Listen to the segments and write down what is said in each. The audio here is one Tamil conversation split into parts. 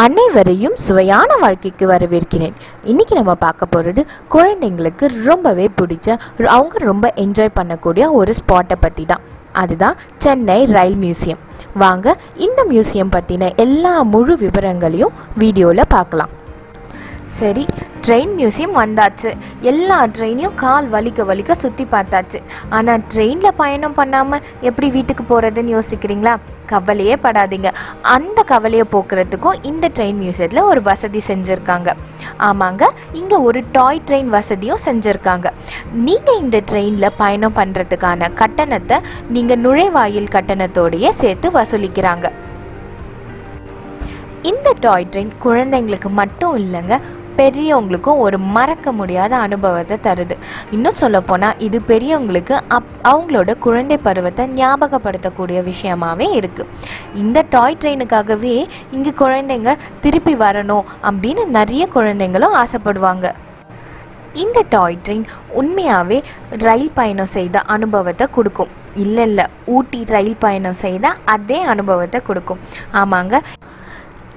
அனைவரையும் சுவையான வாழ்க்கைக்கு வரவேற்கிறேன். இன்னைக்கு நம்ம பார்க்க போகிறது குழந்தைங்களுக்கு ரொம்பவே பிடிச்ச, அவங்க ரொம்ப என்ஜாய் பண்ணக்கூடிய ஒரு ஸ்பாட்டை பற்றி தான். அதுதான் சென்னை ரயில் மியூசியம். வாங்க இந்த மியூசியம் பற்றின எல்லா முழு விவரங்களையும் வீடியோவில் பார்க்கலாம். சரி, ட்ரெயின் மியூசியம் வந்தாச்சு. எல்லா ட்ரெயினையும் கால் வலிக்க சுற்றி பார்த்தாச்சு. ஆனால் ட்ரெயினில் பயணம் பண்ணாமல் எப்படி வீட்டுக்கு போகிறதுன்னு யோசிக்கிறீங்களா? கவலையே படாதீங்க. அந்த கவலையை போக்குறதுக்கும் இந்த ட்ரெயின் மியூசியத்தில் ஒரு வசதி செஞ்சுருக்காங்க. ஆமாங்க, இங்கே ஒரு டாய் ட்ரெயின் வசதியும் செஞ்சுருக்காங்க. நீங்கள் இந்த ட்ரெயினில் பயணம் பண்ணுறதுக்கான கட்டணத்தை நீங்கள் நுழைவாயில் கட்டணத்தோடையே சேர்த்து வசூலிக்கிறாங்க. இந்த டாய் ட்ரெயின் குழந்தைங்களுக்கு மட்டும் இல்லைங்க, பெரியவங்களுக்கும் ஒரு மறக்க முடியாத அனுபவத்தை தருது. இன்னும் சொல்லப்போனால் இது பெரியவங்களுக்கு அவங்களோட குழந்தை பருவத்தை ஞாபகப்படுத்தக்கூடிய விஷயமாகவே இருக்குது. இந்த டாய் ட்ரெயினுக்காகவே இங்கே குழந்தைங்க திருப்பி வரணும் அப்படின்னு நிறைய குழந்தைங்களும் ஆசைப்படுவாங்க. இந்த டாய் ட்ரெயின் உண்மையாகவே ரயில் பயணம் செய்த அனுபவத்தை கொடுக்கும். இல்லை, ஊட்டி ரயில் பயணம் செய்த அதே அனுபவத்தை கொடுக்கும். ஆமாங்க,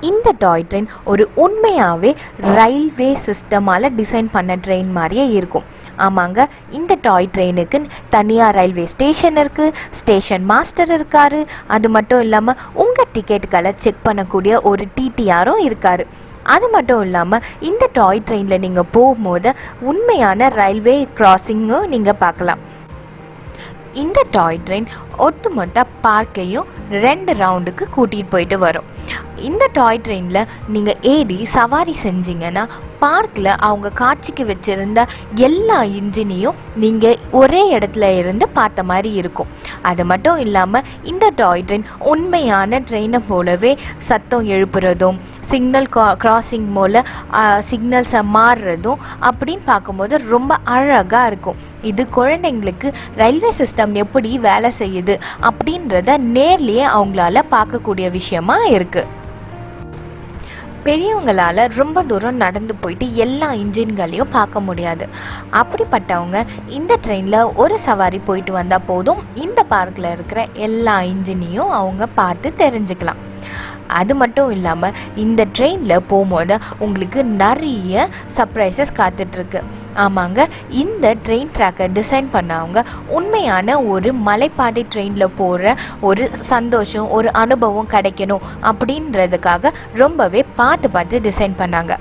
இந்த டாய் ட்ரெயின் ஒரு உண்மையாகவே ரயில்வே சிஸ்டமால் டிசைன் பண்ண ட்ரெயின் மாதிரியே இருக்கும். ஆமாங்க, இந்த டாய் ட்ரெயினுக்கு தனியாக ரயில்வே ஸ்டேஷன் இருக்குது, ஸ்டேஷன் மாஸ்டர் இருக்கார். அது மட்டும் இல்லாமல் உங்கள் டிக்கெட்டுகளை செக் பண்ணக்கூடிய ஒரு டிடிஆரும் இருக்கார். அது மட்டும் இல்லாமல் இந்த டாய் ட்ரெயினில் நீங்கள் போகும்போது உண்மையான ரயில்வே கிராசிங்கும் நீங்கள் பார்க்கலாம். இந்த டாய் ட்ரெயின் ஒட்டுமொத்த பார்க்கையும் 2 ரவுண்டுக்கு கூட்டிகிட்டு போயிட்டு வரும். இந்த டாய் ட்ரெயினில் நீங்கள் ஏறி சவாரி செஞ்சிங்கன்னா பார்க்கில் அவங்க காட்சிக்கு வச்சுருந்த எல்லா இன்ஜினையும் நீங்கள் ஒரே இடத்துல இருந்து பார்த்த மாதிரி இருக்கும். அது மட்டும் இல்லாமல் இந்த டாய் ட்ரெயின் உண்மையான ட்ரெயினை போலவே சத்தம் எழுப்புறதும், சிக்னல் கிராசிங் மூலம் சிக்னல்ஸை மாறுறதும் அப்படின்னு பார்க்கும்போது ரொம்ப அழகாக இருக்கும். இது குழந்தைங்களுக்கு ரயில்வே சிஸ்டம் எப்படி வேலை செய்யுது அப்படின்றத நேர்லேயே அவங்களால பார்க்கக்கூடிய விஷயமா இருக்குது. பெரியவங்களால் ரொம்ப தூரம் நடந்து போயிட்டு எல்லா இன்ஜின்களையும் பார்க்க முடியாது. அப்படிப்பட்டவங்க இந்த ட்ரெயினில் ஒரு சவாரி போயிட்டு வந்தால் போதும், இந்த பார்க்கில் இருக்கிற எல்லா இன்ஜினையும் அவங்க பார்த்து தெரிஞ்சுக்கலாம். அது மட்டும் இல்லாமல் இந்த ட்ரெயினில் போகும்போது உங்களுக்கு நிறைய சர்ப்ரைசஸ் காத்துட்ருக்கு. ஆமாங்க, இந்த ட்ரெயின் ட்ராக்கை டிசைன் பண்ணவங்க உண்மையான ஒரு மலைப்பாதை ட்ரெயினில் போகிற ஒரு சந்தோஷம், ஒரு அனுபவம் கிடைக்கணும் அப்படின்றதுக்காக ரொம்பவே பார்த்து டிசைன் பண்ணாங்க.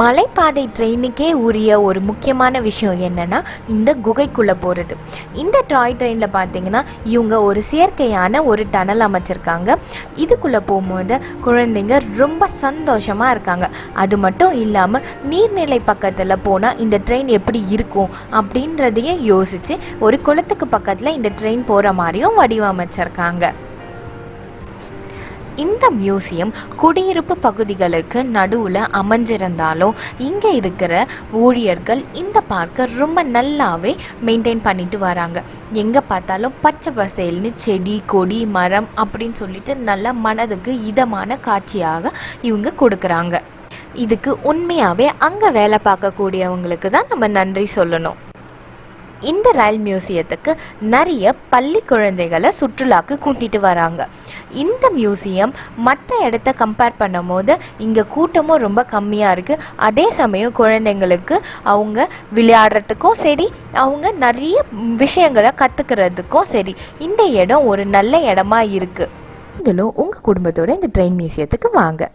மலைப்பாதை ட்ரெயினுக்கே உரிய ஒரு முக்கியமான விஷயம் என்னென்னா இந்த குகைக்குள்ளே போகிறது. இந்த டாய் ட்ரெயினில் பார்த்தீங்கன்னா இவங்க ஒரு செயற்கையான ஒரு டனல் அமைச்சிருக்காங்க. இதுக்குள்ளே போகும்போது குழந்தைங்க ரொம்ப சந்தோஷமாக இருக்காங்க. அது மட்டும் இல்லாமல் நீர்நிலை பக்கத்தில் போனால் இந்த ட்ரெயின் எப்படி இருக்கும் அப்படின்றதையும் யோசித்து ஒரு குளத்துக்கு பக்கத்தில் இந்த ட்ரெயின் போகிற மாதிரியும் வடிவமைச்சிருக்காங்க. இந்த மியூசியம் குடியிருப்பு பகுதிகளுக்கு நடுவில் அமைஞ்சிருந்தாலும் இங்கே இருக்கிற ஊழியர்கள் இந்த பார்க்கை ரொம்ப நல்லாவே மெயின்டைன் பண்ணிட்டு வராங்க. எங்கே பார்த்தாலும் பச்சை பசேல்னு செடி, கொடி, மரம் அப்படின்னு சொல்லிட்டு நல்ல மனதுக்கு இதமான காட்சியாக இவங்க கொடுக்குறாங்க. இதுக்கு உண்மையாகவே அங்கே வேலை பார்க்கக்கூடியவங்களுக்கு தான் நம்ம நன்றி சொல்லணும். இந்த ரயில் மியூசியத்துக்கு நிறைய பள்ளி குழந்தைகளை சுற்றுலாக்கு கூட்டிகிட்டு வராங்க. இந்த மியூசியம் மற்ற இடத்த கம்பேர் பண்ணும் போது இங்கே கூட்டமும் ரொம்ப கம்மியாக இருக்குது. அதே சமயம் குழந்தைங்களுக்கு அவங்க விளையாடுறதுக்கும் சரி, அவங்க நிறைய விஷயங்களை கற்றுக்கிறதுக்கும் சரி, இந்த இடம் ஒரு நல்ல இடமா இருக்குது. நீங்களும் உங்கள் குடும்பத்தோடு இந்த ட்ரெயின் மியூசியத்துக்கு வாங்க.